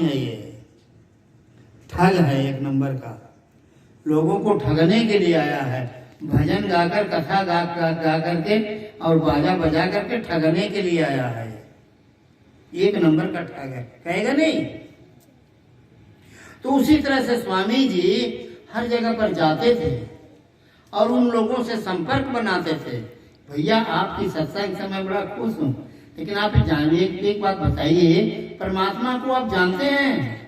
है ये ठग है, एक नंबर का। लोगों को ठगने के लिए आया है। भजन गाकर, कथा गा करके और बाजा बजा करके ठगने के लिए आया है। एक नंबर का ठग है, कहेगा नहीं? तो उसी तरह से स्वामी जी हर जगह पर जाते थे और उन लोगों से संपर्क बनाते थे। भैया आपकी सत्संग से मैं बड़ा खुश हूँ, लेकिन आप जानिए एक बात बताइए, परमात्मा को आप जानते हैं?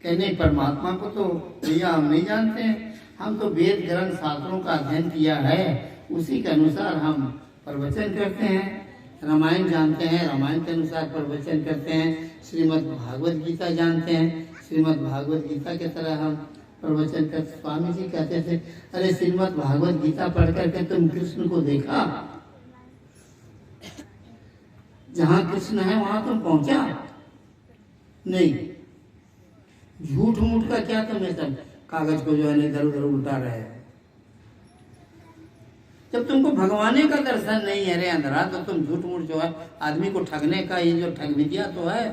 कि नहीं, परमात्मा को तो भैया हम नहीं जानते हैं। हम तो वेद ग्रंथ शास्त्रों का अध्ययन किया है, उसी के अनुसार हम प्रवचन करते हैं। रामायण जानते हैं, रामायण के अनुसार प्रवचन करते हैं। श्रीमद् भागवत गीता जानते हैं, श्रीमद् भागवत गीता के तरह हम प्रवचन करते। स्वामी जी कहते थे, अरे श्रीमद् भागवत गीता पढ़ करके तुम कृष्ण को देखा? जहाँ कृष्ण है वहां तुम पहुंचा नहीं। झूठ मूठ का क्या तुम्हें सब कागज को जो है इधर उधर उल्टा रहे। जब तुमको भगवाने का दर्शन नहीं है रे अंधरा, तो तुम झूठ मूठ जो है आदमी को ठगने का ये जो ठग विद्या तो है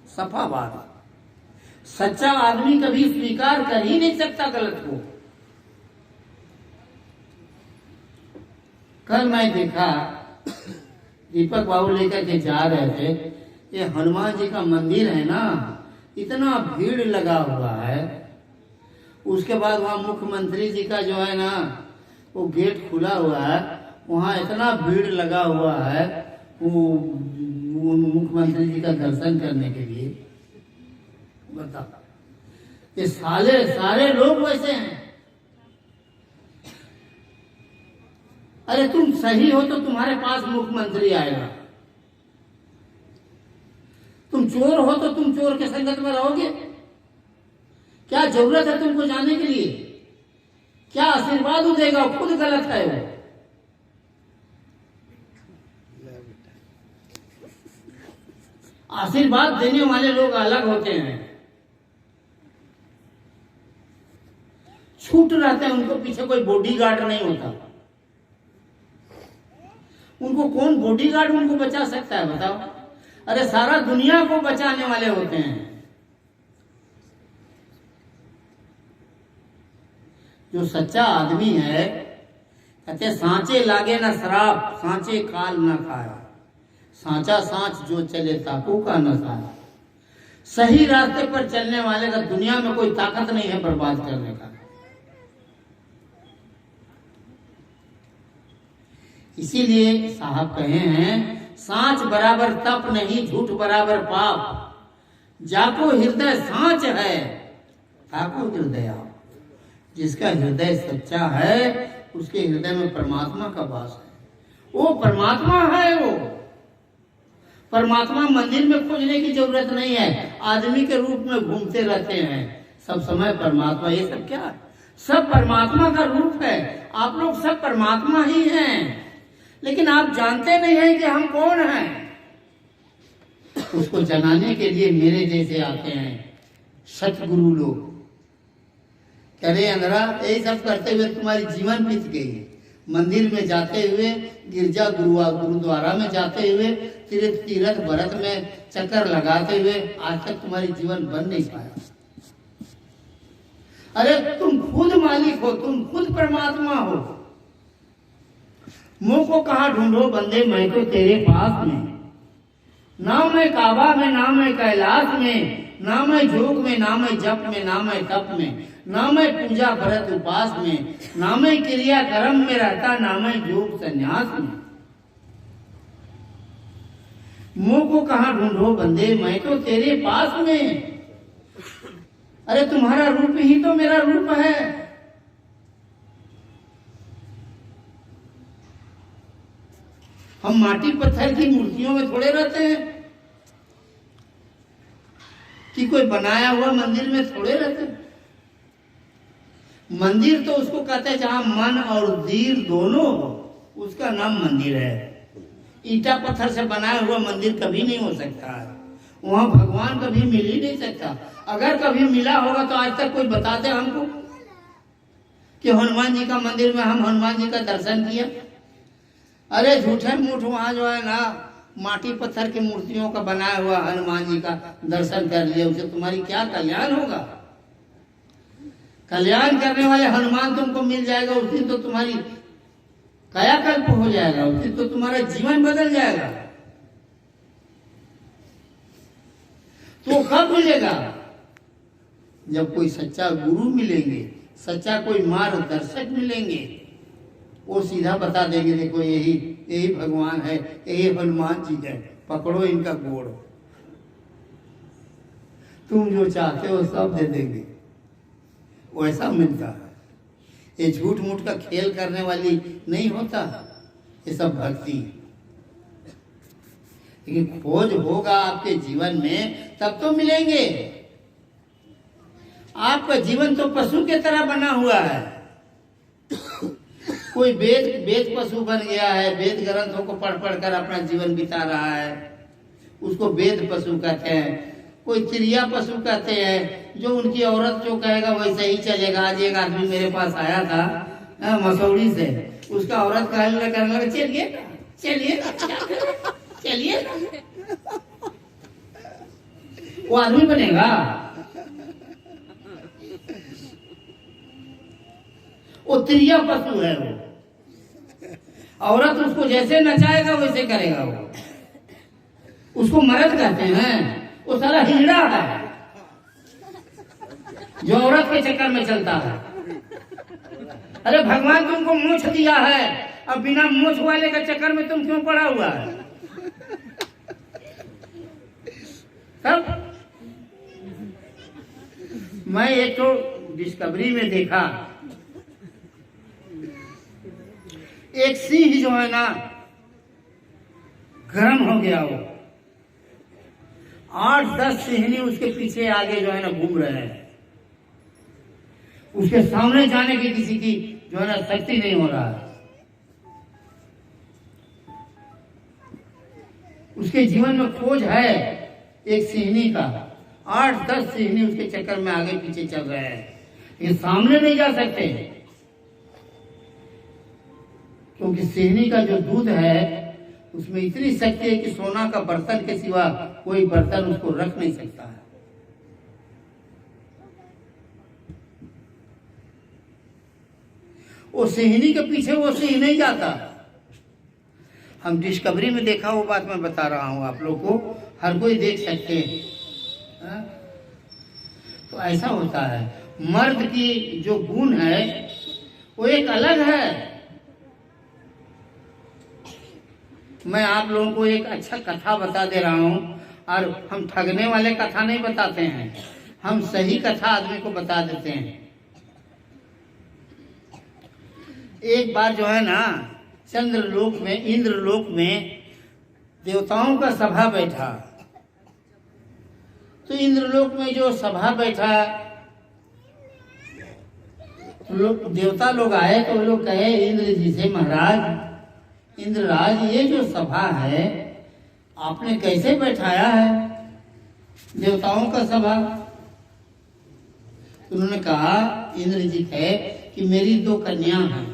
सफा बात। सच्चा आदमी कभी स्वीकार कर ही नहीं सकता गलत को। कल मैं देखा दीपक बाबू लेकर के जा रहे थे, ये हनुमान जी का मंदिर है ना, इतना भीड़ लगा हुआ है। उसके बाद वहाँ मुख्यमंत्री जी का जो है ना वो गेट खुला हुआ है, वहाँ इतना भीड़ लगा हुआ है वो मुख्यमंत्री जी का दर्शन करने के लिए। बताओ, ये सारे लोग वैसे हैं। अरे तुम सही हो तो तुम्हारे पास मुख्यमंत्री आएगा, तुम चोर हो तो तुम चोर के संगत में रहोगे? क्या जरूरत है तुमको जाने के लिए? क्या आशीर्वाद देगा? खुद गलत है वो। आशीर्वाद देने वाले लोग अलग होते हैं, छूट रहते हैं, उनको पीछे कोई बॉडीगार्ड नहीं होता। उनको कौन बॉडीगार्ड उनको बचा सकता है बताओ? अरे सारा दुनिया को बचाने वाले होते हैं। जो सच्चा आदमी है, कहते सांचे लागे ना शराब, सांचे काल न खाया, सांचा सांच जो चले ताकू का न खाया। सही रास्ते पर चलने वाले का दुनिया में कोई ताकत नहीं है बर्बाद करने का। इसीलिए साहब कहे हैं, सांच बराबर तप नहीं, झूठ बराबर पाप। जाको हृदय सांच है ताको हृदय। जिसका हृदय सच्चा है उसके हृदय में परमात्मा का वास है। वो परमात्मा है। वो परमात्मा मंदिर में खोजने की जरूरत नहीं है, आदमी के रूप में घूमते रहते हैं सब समय परमात्मा। ये सब क्या? सब परमात्मा का रूप है। आप लोग सब परमात्मा ही हैं, लेकिन आप जानते नहीं हैं कि हम कौन हैं। उसको जनाने के लिए मेरे जैसे आते हैं सतगुरु लोग। कह रहे अंधरा, यही सब करते हुए तुम्हारी जीवन बीत गई। मंदिर में जाते हुए, गिरजा गुरुद्वारा में जाते हुए, तीर्थ व्रत में चक्कर लगाते हुए आज तक तुम्हारी जीवन बन नहीं पाया। अरे तुम खुद मालिक हो, तुम खुद परमात्मा हो। मुंह को कहाँ ढूंढो बंदे, मैं तो तेरे पास में। नाम है काबा में, नाम है कैलाश में, नाम है जोग में, नाम है जप में, नाम है तप में, नाम है पूजा व्रत उपास में, नाम है क्रिया कर्म में रहता, नाम है योग संन्यास में। मुंह को कहाँ ढूंढो बंदे, मैं तो तेरे पास में। अरे तुम्हारा रूप ही तो मेरा रूप है। हम माटी पत्थर की मूर्तियों में थोड़े रहते हैं, कि कोई बनाया हुआ मंदिर में थोड़े रहते हैं। मंदिर तो उसको कहते हैं जहां मन और धीर दोनों हो, उसका नाम मंदिर है। ईटा पत्थर से बनाया हुआ मंदिर कभी नहीं हो सकता है, वहां भगवान कभी मिल ही नहीं सकता। अगर कभी मिला होगा तो आज तक कोई बताते हमको कि हनुमान जी का मंदिर में हम हनुमान जी का दर्शन किया? अरे झूठे मूठ वहां जो है ना माटी पत्थर की मूर्तियों का बनाया हुआ हनुमान जी का दर्शन कर लिया, उसे तुम्हारी क्या कल्याण होगा? कल्याण करने वाले हनुमान तुमको मिल जाएगा उस दिन तो तुम्हारी कायाकल्प हो जाएगा, उस दिन तो तुम्हारा जीवन बदल जाएगा। तो कब मिलेगा? जब कोई सच्चा गुरु मिलेंगे, सच्चा कोई मार्गदर्शक मिलेंगे, वो सीधा बता देंगे देखो यही यही भगवान है, यही हनुमान जी है, पकड़ो इनका गोड़, तुम जो चाहते हो सब दे देंगे। वैसा मिलता है। ये झूठ मूठ का खेल करने वाली नहीं होता, ये सब भक्ति। लेकिन खोज होगा आपके जीवन में तब तो मिलेंगे। आपका जीवन तो पशु के तरह बना हुआ है। कोई वेद पशु बन गया है, वेद ग्रंथों को पढ़ पढ़ कर अपना जीवन बिता रहा है, उसको वेद पशु कहते हैं। कोई क्रिया पशु कहते हैं, जो उनकी औरत जो कहेगा वैसे ही चलेगा। आज एक आदमी मेरे पास आया था मसौड़ी से, उसका औरत कहने लगा चलिए चलिए चलिए, वो आदमी बनेगा? वो क्रिया पशु है। वो औरत उसको जैसे नचाएगा वैसे करेगा। वो उसको मर्द कहते हैं, वो सारा हिजड़ा है जो औरत के चक्कर में चलता है। अरे भगवान तुमको मोछ दिया है, अब बिना मोछ वाले के चक्कर में तुम क्यों पड़ा हुआ है? तब मैं एक तो डिस्कवरी में देखा, एक सिंह जो है ना गर्म हो गया, वो 8-10 सिंहनी उसके पीछे आगे जो है ना घूम रहे हैं। उसके सामने जाने की किसी की जो है ना शक्ति नहीं हो रहा है। उसके जीवन में खोज है एक सिंहनी का, 8-10 सिंहनी उसके चक्कर में आगे पीछे चल रहे हैं, ये सामने नहीं जा सकते क्योंकि सिंहनी का जो दूध है उसमें इतनी शक्ति है कि सोना का बर्तन के सिवा कोई बर्तन उसको रख नहीं सकता है। वो सिंहनी के पीछे वो सिंह नहीं जाता। हम डिस्कवरी में देखा, वो बात मैं बता रहा हूं आप लोग को, हर कोई देख सकते हैं। तो ऐसा होता है, मर्द की जो गुण है वो एक अलग है। मैं आप लोगों को एक अच्छा कथा बता दे रहा हूं, और हम ठगने वाले कथा नहीं बताते हैं, हम सही कथा आदमी को बता देते हैं। एक बार जो है ना चंद्रलोक में, इंद्रलोक में देवताओं का सभा बैठा। तो इंद्रलोक में जो सभा बैठा, तो देवता लोग आए तो वो लोग कहे इंद्र जी से, महाराज इंद्रराज ये जो सभा है आपने कैसे बैठाया है, देवताओं का सभा? उन्होंने कहा इंद्र जी है कि मेरी 2 कन्या हैं,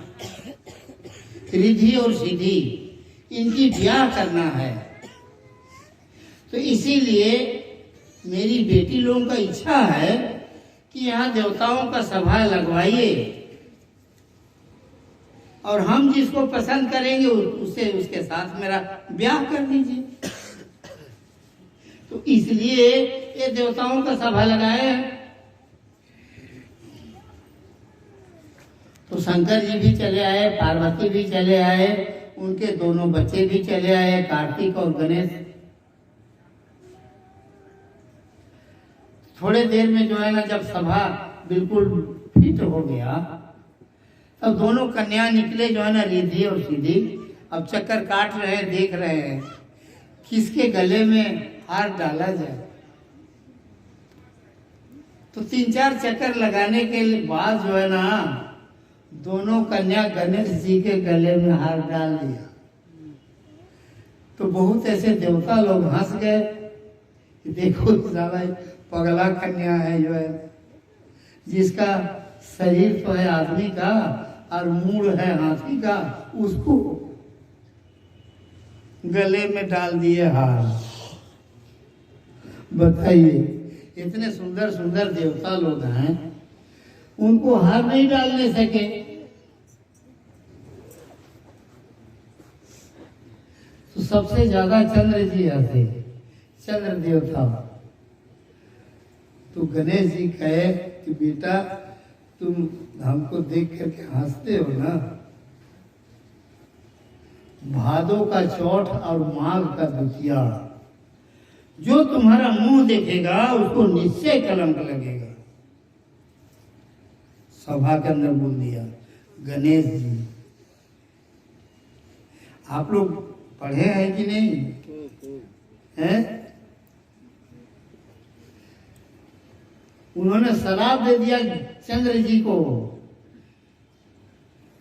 रिद्धि और सिद्धि, इनकी ब्याह करना है, तो इसीलिए मेरी बेटी लोगों का इच्छा है कि यहाँ देवताओं का सभा लगवाइए और हम जिसको पसंद करेंगे उससे उसके साथ मेरा ब्याह कर दीजिए। तो इसलिए ये देवताओं का सभा लगाए हैं। तो शंकर जी भी चले आए, पार्वती भी चले आए, उनके दोनों बच्चे भी चले आए, कार्तिक और गणेश। थोड़े देर में जो है ना जब सभा बिल्कुल फिट हो गया, तब दोनों कन्या निकले जो है ना रिद्धि और सिद्धि। अब चक्कर काट रहे हैं, देख रहे हैं किसके गले में हार डाला जाए। तो 3-4 चक्कर लगाने के बाद जो है ना दोनों कन्या गणेश जी के गले में हार डाल दिया। तो बहुत ऐसे देवता लोग हंस गए, देखो साला पगला कन्या है जो है, जिसका शरीर तो है आदमी का और मूड है हाथी का, उसको गले में डाल दिए हार। बताइए, इतने सुंदर सुंदर देवता लोग हैं, उनको हार नहीं डालने सके। तो सबसे ज्यादा चंद्र जी हंसे, चंद्र देवता। तो गणेश जी कहे कि बेटा तुम हमको देख करके हंसते हो ना, भादो का चौथ और माघ का द्वितीया, जो तुम्हारा मुंह देखेगा उसको निश्चय कलंक लगेगा। सभा के अंदर बोल दिया गणेश जी। आप लोग पढ़े हैं कि नहीं हैं? उन्होंने शराब दे दिया चंद्र जी को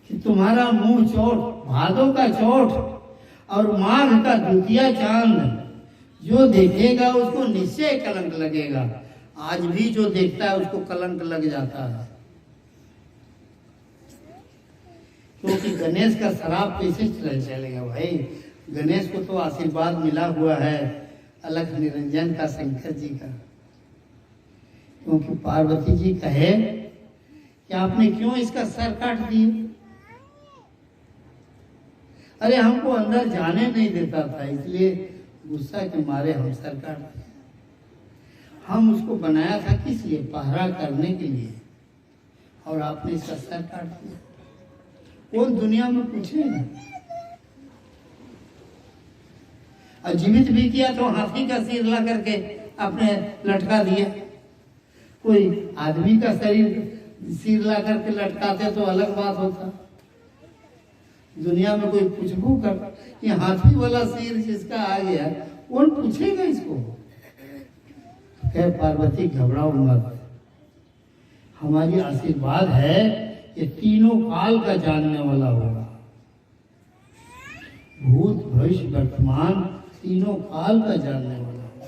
कि तुम्हारा मुंह चौथ, भादो का चौथ और माघ का द्वितीया चांद जो देखेगा उसको निश्चय कलंक लगेगा। आज भी जो देखता है उसको कलंक लग जाता है, क्योंकि गणेश का शराब कैसे चलेगा भाई। गणेश को तो आशीर्वाद मिला हुआ है अलख निरंजन का, शंकर जी का। क्योंकि पार्वती जी कहे कि आपने क्यों इसका सर काट दिए? अरे हमको अंदर जाने नहीं देता था, इसलिए गुस्सा के मारे हम सर काट दिए। हम उसको बनाया था किस लिए? पहरा करने के लिए, और आपने इसका सर काट दिया। कौन दुनिया में पूछेगा? और जीवित भी किया तो हाथी का सिर ला करके आपने लटका दिया। कोई आदमी का सिर ला करके लटकाते तो अलग बात होता। दुनिया में कोई पूछबू कर, ये हाथी वाला सिर जिसका आ गया, कौन पूछेगा इसको? कह पार्वती घबराओ मत, हमारी आशीर्वाद है ये तीनों काल का जानने वाला होगा। भूत भविष्य वर्तमान तीनों काल का जानने वाला होगा,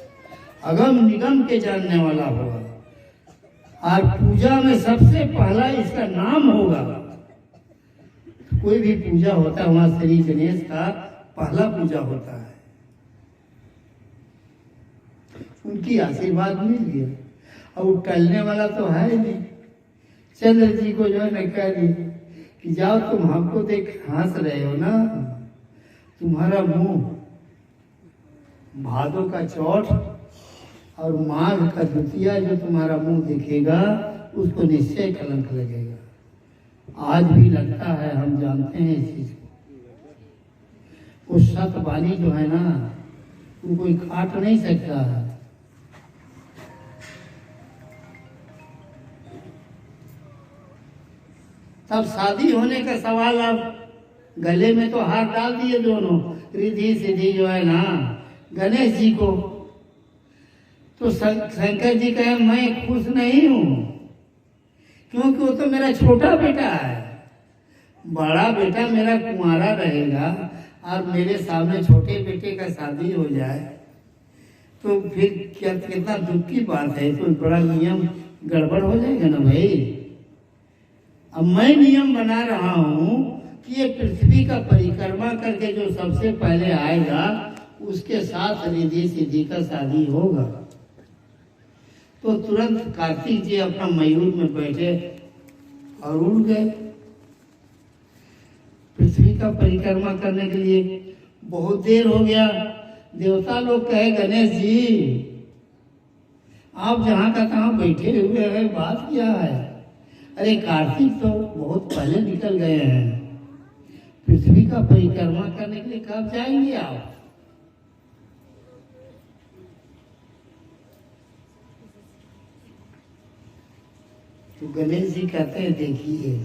अगम निगम के जानने वाला होगा, और पूजा में सबसे पहला इसका नाम होगा। कोई भी पूजा होता है वहां श्री गणेश का पहला पूजा होता है। उनकी आशीर्वाद मिल गया, और टलने वाला तो है ही नहीं। चंद्र जी को जो है न कह दी कि जाओ तुम हमको देख हंस रहे हो ना, तुम्हारा मुंह भादो का चौथ और माघ का द्वितीया जो तुम्हारा मुंह दिखेगा उसको निश्चय कलंक लगेगा। आज भी लगता है, हम जानते हैं इस चीज को। वो सतवाणी जो है ना, वो कोई काट नहीं सकता है। तब शादी होने का सवाल, अब गले में तो हाथ डाल दिए दोनों, रिद्धि सिद्धि जो है ना गणेश जी को। तो शंकर जी कहे मैं खुश नहीं हूं, क्योंकि वो तो मेरा छोटा बेटा है। बड़ा बेटा मेरा कुंवारा रहेगा और मेरे सामने छोटे बेटे का शादी हो जाए तो फिर क्या, कितना दुख की बात है। तो बड़ा नियम गड़बड़ हो जाएगा ना भाई। अब मैं नियम बना रहा हूं कि ये पृथ्वी का परिक्रमा करके जो सबसे पहले आएगा उसके साथ रिद्धि सिद्धि का शादी होगा। तो तुरंत कार्तिक जी अपना मयूर में बैठे और उड़ गए पृथ्वी का परिक्रमा करने के लिए। बहुत देर हो गया, देवता लोग कहे गणेश जी आप जहां का तहां बैठे हुए हैं, बात क्या है? अरे कार्तिक तो बहुत पहले निकल गए हैं, पृथ्वी का परिक्रमा करने के लिए कब जाएंगे आप? तो गणेश जी कहते हैं देखिए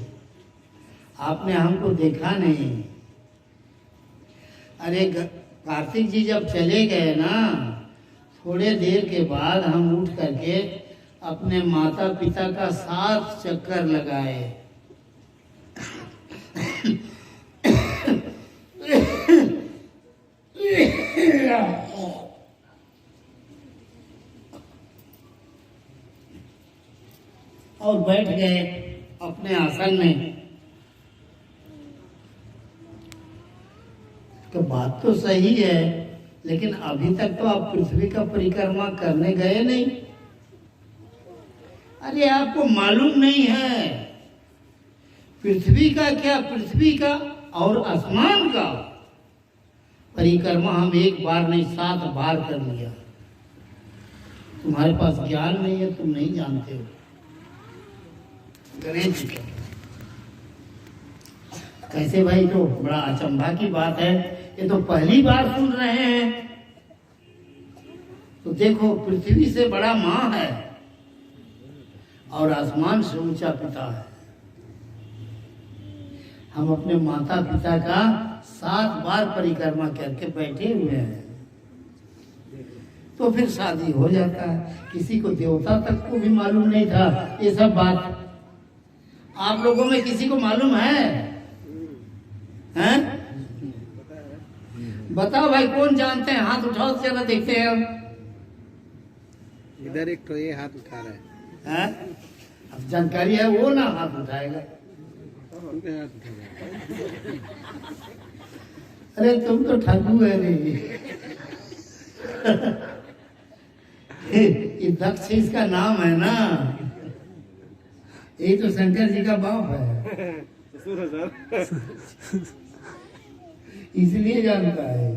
आपने हमको देखा नहीं। अरे कार्तिक जी जब चले गए ना, थोड़े देर के बाद हम उठ करके अपने माता पिता का 7 चक्कर लगाए। और बैठ गए अपने आसन में। तो बात तो सही है, लेकिन अभी तक तो आप पृथ्वी का परिक्रमा करने गए नहीं। अरे आपको मालूम नहीं है पृथ्वी का क्या, पृथ्वी का और आसमान का परिक्रमा हम एक बार नहीं 7 बार कर लिया। तुम्हारे पास ज्ञान नहीं है, तुम नहीं जानते हो। गणेश जी कैसे भाई, तो बड़ा अचंभा की बात है, ये तो पहली बार सुन रहे हैं। तो देखो पृथ्वी से बड़ा माँ है और आसमान से ऊंचा पिता है। हम अपने माता पिता का 7 बार परिक्रमा करके बैठे हुए हैं, तो फिर शादी हो जाता है। किसी को देवता तक को भी मालूम नहीं था ये सब बात। आप लोगों में किसी को मालूम है? हैं? बताओ भाई, कौन जानते हैं? हाथ उठाओ जरा देखते हैं हम। इधर एक तो ये हाथ उठा रहा है। हैं? अब जानकारी है वो ना हाथ उठाएगा। अरे तुम तो ठगू है रे। ये दक्ष इसका नाम है ना, ये तो शंकर जी का बाप है, इसलिए जानता है।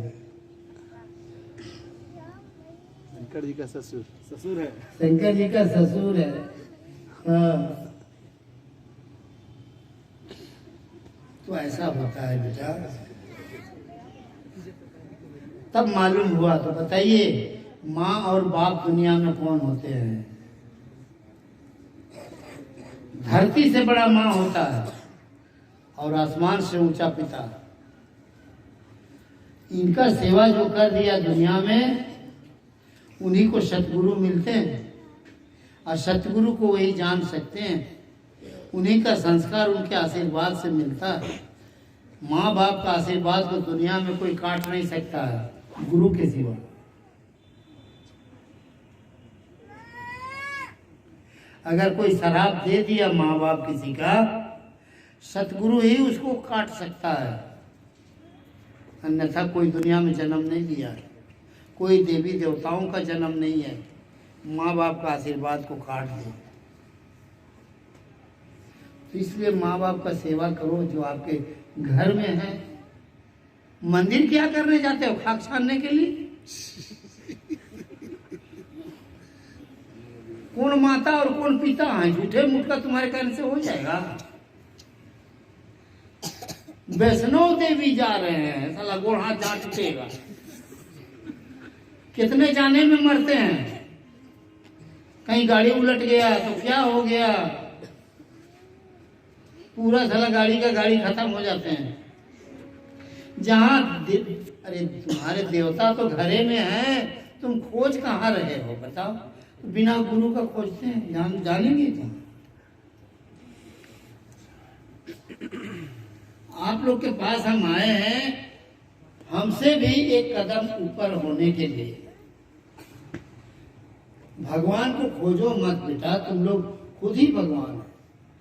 शंकर जी का ससुर है। शंकर जी का ससुर है। हाँ। तो ऐसा होता है बेटा। तब मालूम हुआ। तो बताइए माँ और बाप दुनिया में कौन होते हैं? धरती से बड़ा माँ होता है और आसमान से ऊंचा पिता। इनका सेवा जो कर दिया दुनिया में, उन्हीं को सतगुरु मिलते हैं और सतगुरु को वही जान सकते हैं। उन्हीं का संस्कार उनके आशीर्वाद से मिलता है। माँ बाप का आशीर्वाद को दुनिया में कोई काट नहीं सकता है गुरु के सिवा। अगर कोई शराब दे दिया माँ बाप किसी का, सतगुरु ही उसको काट सकता है, अन्यथा कोई दुनिया में जन्म नहीं लिया है। कोई देवी देवताओं का जन्म नहीं है माँ बाप का आशीर्वाद को काट दे। तो इसलिए माँ बाप का सेवा करो जो आपके घर में है। मंदिर क्या करने जाते हो? खाक छानने के लिए? कौन माता और कौन पिता है? झूठे मुठ का तुम्हारे कहने से हो जाएगा। वैष्णो देवी जा रहे हैं, साला गोड़ हाथ जहाँ टूटेगा। कितने जाने में मरते हैं। कहीं गाड़ी उलट गया तो क्या हो गया, पूरा साला गाड़ी का गाड़ी खत्म हो जाते हैं। जहाँ अरे तुम्हारे देवता तो घरे में है, तुम खोज कहाँ रहे हो बताओ? बिना गुरु का खोजते हैं, जानेंगे क्या? आप लोग के पास हम आए हैं, हमसे भी एक कदम ऊपर होने के लिए। भगवान को खोजो मत बेटा, तुम लोग खुद ही भगवान हो।